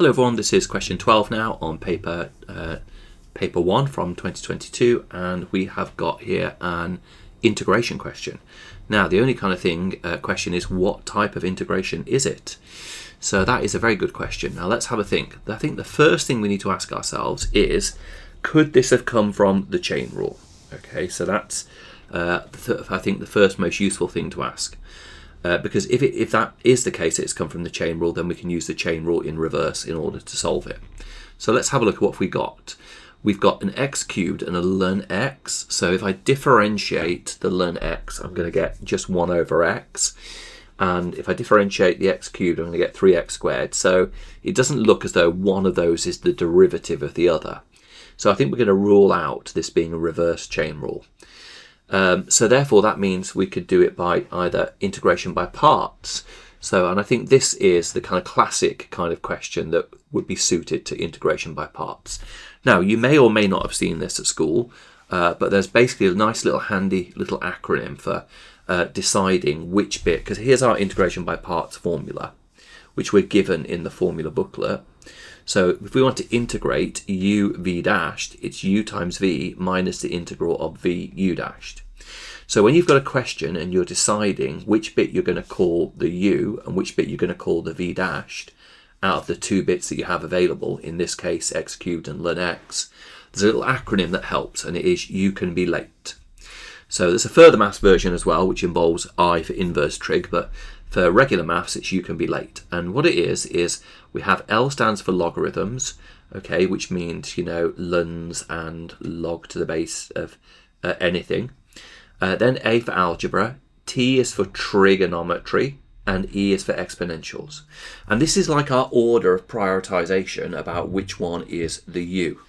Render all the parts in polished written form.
Hello everyone, this is question 12 now on paper 1 from 2022, and we have got here an integration question. Now the only kind of question is, what type of integration is it? So that is a very good question. Now let's have a think. I think the first thing we need to ask ourselves is, could this have come from the chain rule? Okay, so that's I think the first most useful thing to ask. Because if that is the case, it's come from the chain rule, then we can use the chain rule in reverse in order to solve it. So let's have a look at what we got. We've got an x cubed and a ln x. So if I differentiate the ln x, I'm going to get just 1 over x. And if I differentiate the x cubed, I'm going to get 3x squared. So it doesn't look as though one of those is the derivative of the other. So I think we're going to rule out this being a reverse chain rule. So therefore that means we could do it by either integration by parts. And I think this is the kind of classic kind of question that would be suited to integration by parts. Now you may or may not have seen this at school, but there's basically a nice little handy little acronym for deciding which bit, because here's our integration by parts formula, which we're given in the formula booklet. So if we want to integrate u_v dashed, it's u times v minus the integral of v u dashed. So when you've got a question and you're deciding which bit you're going to call the u and which bit you're going to call the v dashed out of the two bits that you have available, in this case x cubed and ln x, there's a little acronym that helps, and it is you can be late. So there's a further maths version as well, which involves I for inverse trig, but for regular maths, it's you can be late. And what it is we have L stands for logarithms, okay, which means, luns and log to the base of anything. Then A for algebra, T is for trigonometry, and E is for exponentials. And this is like our order of prioritization about which one is the U.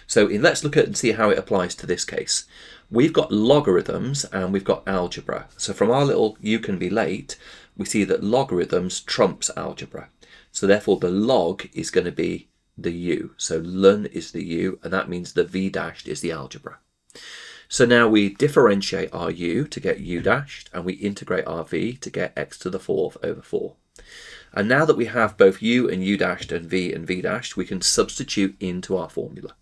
So let's look at and see how it applies to this case. We've got logarithms and we've got algebra. So from our little you can be late, we see that logarithms trumps algebra. So therefore the log is going to be the u. So ln is the u, and that means the v dashed is the algebra. So now we differentiate our u to get u dashed, and we integrate our v to get x to the 4th over 4. And now that we have both u and u dashed and v dashed, we can substitute into our formula.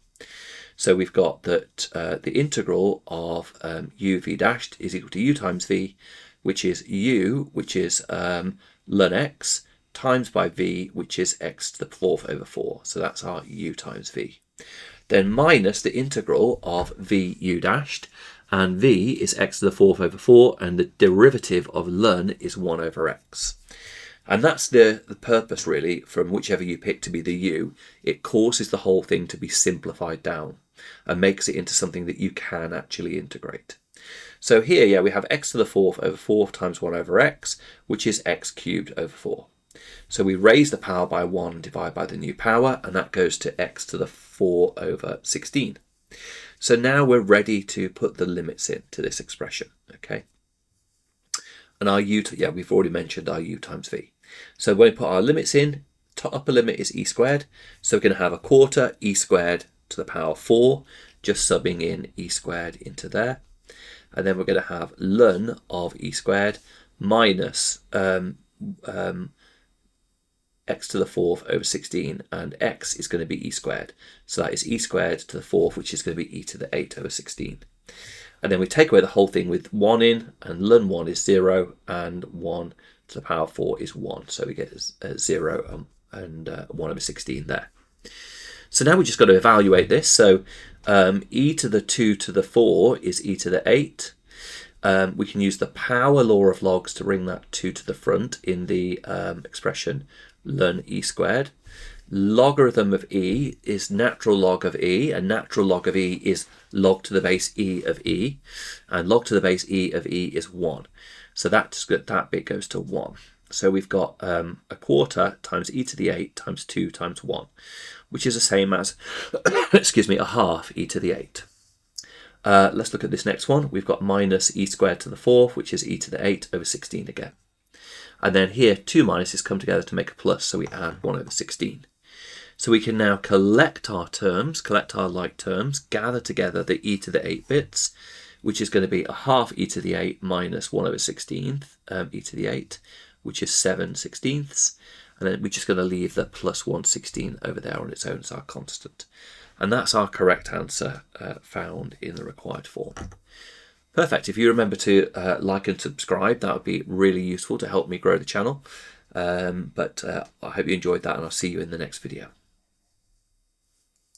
So we've got that the integral of u v dashed is equal to u times v, which is u, which is ln x, times by v, which is x to the 4th over 4. So that's our u times v. Then minus the integral of v u dashed, and v is x to the 4th over 4, and the derivative of ln is 1 over x. And that's the purpose really, from whichever you pick to be the u. It causes the whole thing to be simplified down and makes it into something that you can actually integrate. So here, we have x to the 4th over 4 times 1 over x, which is x cubed over 4. So we raise the power by 1, divide by the new power, and that goes to x to the 4 over 16. So now we're ready to put the limits into this expression, okay? And our u, we've already mentioned our u times v. So when we put our limits in, upper limit is e squared, so we're going to have a quarter e squared to the power 4, just subbing in e squared into there. And then we're going to have ln of e squared minus x to the 4th over 16, and x is going to be e squared. So that is e squared to the 4th, which is going to be e to the 8 over 16. And then we take away the whole thing with 1 in, and ln 1 is 0, and 1 to the power 4 is 1. So we get 0 and 1 over 16 there. So now we just got to evaluate this. So e to the 2 to the 4 is e to the 8. We can use the power law of logs to bring that 2 to the front in the expression ln e squared. Logarithm of e is natural log of e, and natural log of e is log to the base e of e, and log to the base e of e is 1. So that bit goes to 1. So we've got a quarter times e to the 8 times 2 times 1, which is the same as, a half e to the 8. Let's look at this next one. We've got minus e squared to the 4th, which is e to the 8 over 16 again. And then here, two minuses come together to make a plus, so we add 1 over 16. So we can now collect our terms, collect our like terms, gather together the e to the 8 bits, which is going to be a half e to the 8 minus 1 over 16th e to the 8, which is 7/16. and then we're just going to leave the plus 116 over there on its own as our constant. And that's our correct answer found in the required form. Perfect. If you remember to like and subscribe, that would be really useful to help me grow the channel. I hope you enjoyed that, and I'll see you in the next video.